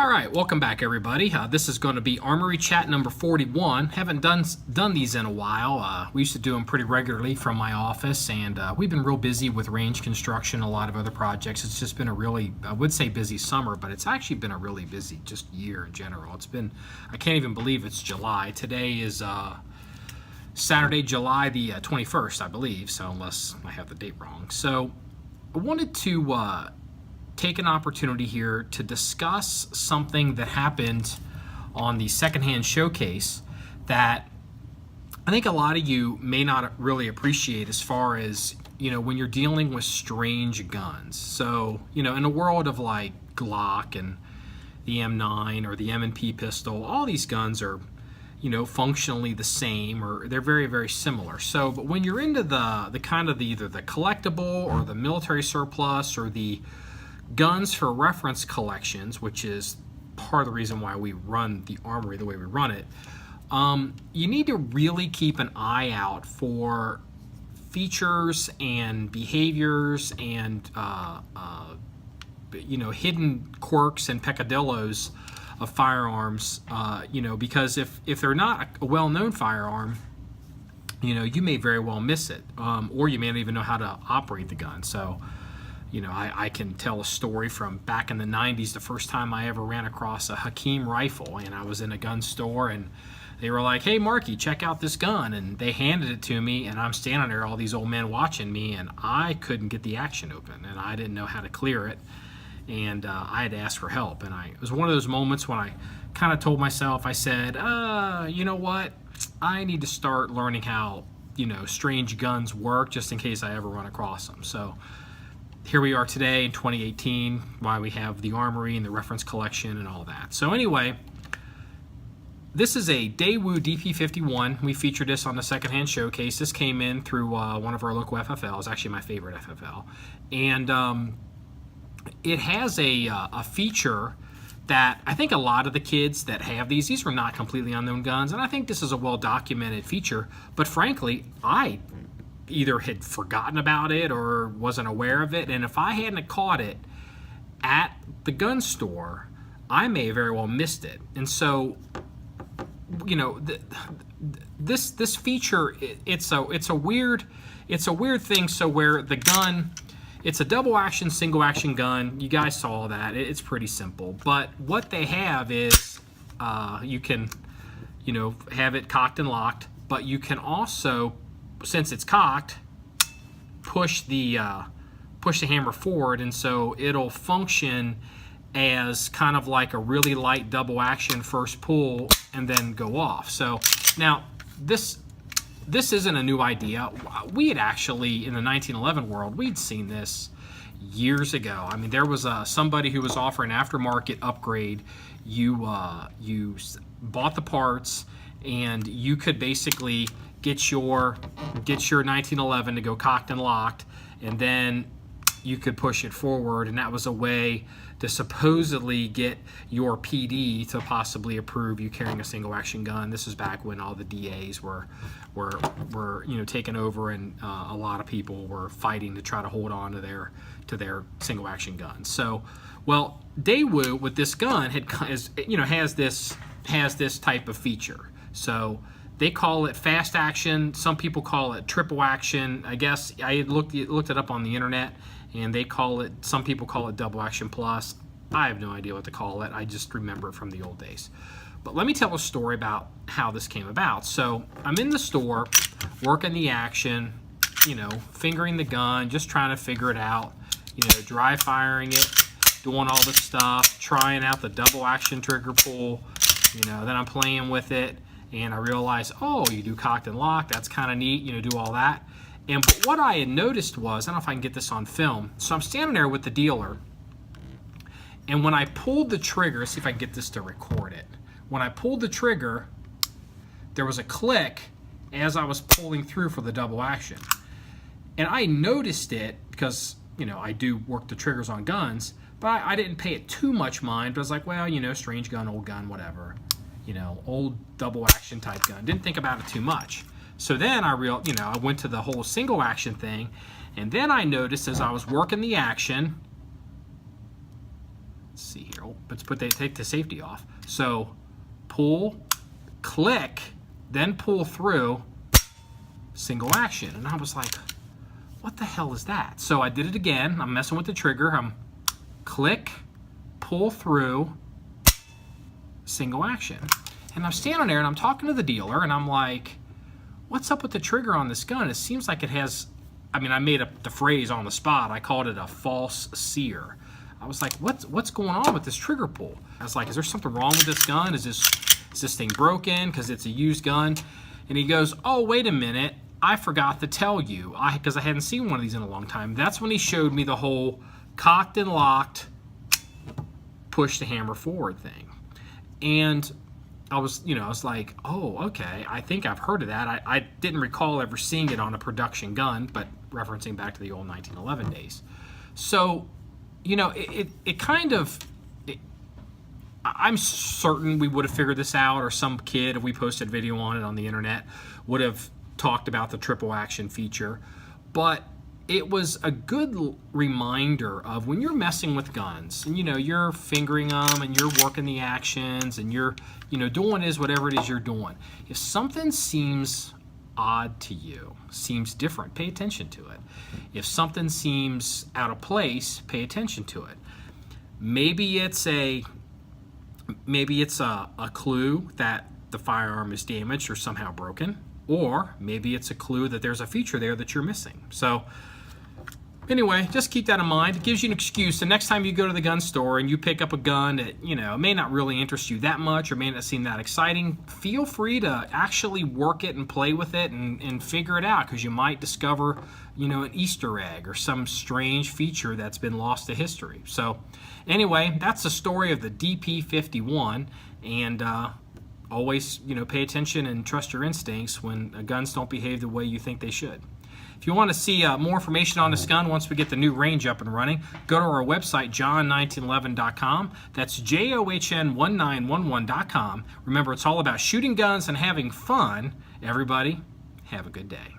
All right, welcome back, everybody. This is going to be Armory Chat number 41. Haven't done these in a while. We used to do them pretty regularly from my office, and we've been real busy with range construction, a lot of other projects. It's just been a really, I would say busy summer, but it's actually been a really busy just year in general. It's been, I can't even believe it's July. Today is Saturday, July the 21st, I believe, so unless I have the date wrong. So I wanted to take an opportunity here to discuss something that happened on the secondhand showcase that I think a lot of you may not really appreciate as far as, you know, when you're dealing with strange guns. So, you know, in a world of like Glock and the M9 or the M&P pistol, all these guns are, you know, functionally the same, or they're very, very similar. So, but when you're into the kind of either the collectible or the military surplus or the guns for reference collections, which is part of the reason why we run the Armory the way we run it, you need to really keep an eye out for features and behaviors and you know, hidden quirks and peccadillos of firearms, you know, because if they're not a well-known firearm, you know, you may very well miss it, or you may not even know how to operate the gun. So, you know, I can tell a story from back in the 90s, the first time I ever ran across a Hakim rifle, and I was in a gun store, and they were like, "Hey, Marky, check out this gun," and they handed it to me, and I'm standing there, all these old men watching me, and I couldn't get the action open, and I didn't know how to clear it, and I had to ask for help. And it was one of those moments when I kind of told myself, I said, you know what, I need to start learning how, you know, strange guns work, just in case I ever run across them. So here we are today in 2018, why we have the Armory and the reference collection and all that. So anyway, this is a Daewoo DP51. We featured this on the secondhand showcase. This came in through one of our local FFLs, actually my favorite FFL. And it has a feature that I think a lot of the kids that have these were not completely unknown guns, and I think this is a well-documented feature, but frankly, I either had forgotten about it or wasn't aware of it, and if I hadn't caught it at the gun store, I may have very well missed it. And so, you know, this feature, it's a weird thing. So where the gun, it's a double action, single action gun. You guys saw that. It's pretty simple. But what they have is you can, you know, have it cocked and locked, but you can also, since it's cocked, push the hammer forward, and so it'll function as kind of like a really light double action first pull and then go off. So now this isn't a new idea. We had actually, in the 1911 world, we'd seen this years ago. I mean, there was somebody who was offering aftermarket upgrade. You bought the parts, and you could basically get your 1911 to go cocked and locked, and then you could push it forward, and that was a way to supposedly get your PD to possibly approve you carrying a single action gun. This is back when all the DAs were you know, taken over, and a lot of people were fighting to try to hold on to their single action guns. So, well, Daewoo with this gun has this type of feature. So they call it fast action. Some people call it triple action. I guess I looked it up on the internet, and some people call it double action plus. I have no idea what to call it. I just remember it from the old days. But let me tell a story about how this came about. So I'm in the store, working the action, you know, fingering the gun, just trying to figure it out, you know, dry firing it, doing all this stuff, trying out the double action trigger pull, you know, then I'm playing with it. And I realized, oh, you do cocked and locked. That's kind of neat, you know, do all that. But what I had noticed was, I don't know if I can get this on film. So I'm standing there with the dealer, and when I pulled the trigger, see if I can get this to record it. When I pulled the trigger, there was a click as I was pulling through for the double action. And I noticed it because, you know, I do work the triggers on guns, but I didn't pay it too much mind. But I was like, well, you know, strange gun, old gun, whatever. You know, old double action type gun. Didn't think about it too much. So then I went to the whole single action thing, and then I noticed as I was working the action, let's see here. Let's take the safety off. So pull, click, then pull through, single action. And I was like, what the hell is that? So I did it again. I'm messing with the trigger. I'm click, pull through, single action. And I'm standing there and I'm talking to the dealer and I'm like, what's up with the trigger on this gun? It seems like it has, I mean, I made up the phrase on the spot. I called it a false sear. I was like, what's going on with this trigger pull? I was like, is there something wrong with this gun? Is this thing broken because it's a used gun? And he goes, oh, wait a minute. I forgot to tell you, because I hadn't seen one of these in a long time. That's when he showed me the whole cocked and locked, push the hammer forward thing. And I was like, oh, okay, I think I've heard of that. I didn't recall ever seeing it on a production gun, but referencing back to the old 1911 days. So, it kind of, I'm certain we would have figured this out, or some kid, if we posted video on it on the internet, would have talked about the triple action feature. But it was a good reminder of when you're messing with guns and you're fingering them and you're working the actions and you're doing whatever it is you're doing. If something seems odd to you, seems different, pay attention to it. If something seems out of place, pay attention to it. Maybe it's a clue that the firearm is damaged or somehow broken, or maybe it's a clue that there's a feature there that you're missing. So anyway, just keep that in mind. It gives you an excuse. The next time you go to the gun store and you pick up a gun that, may not really interest you that much or may not seem that exciting, feel free to actually work it and play with it and figure it out, because you might discover, an Easter egg or some strange feature that's been lost to history. So anyway, that's the story of the DP51. And always, pay attention and trust your instincts when guns don't behave the way you think they should. If you want to see more information on this gun once we get the new range up and running, go to our website, John1911.com. That's JOHN1911.com. Remember, it's all about shooting guns and having fun. Everybody, have a good day.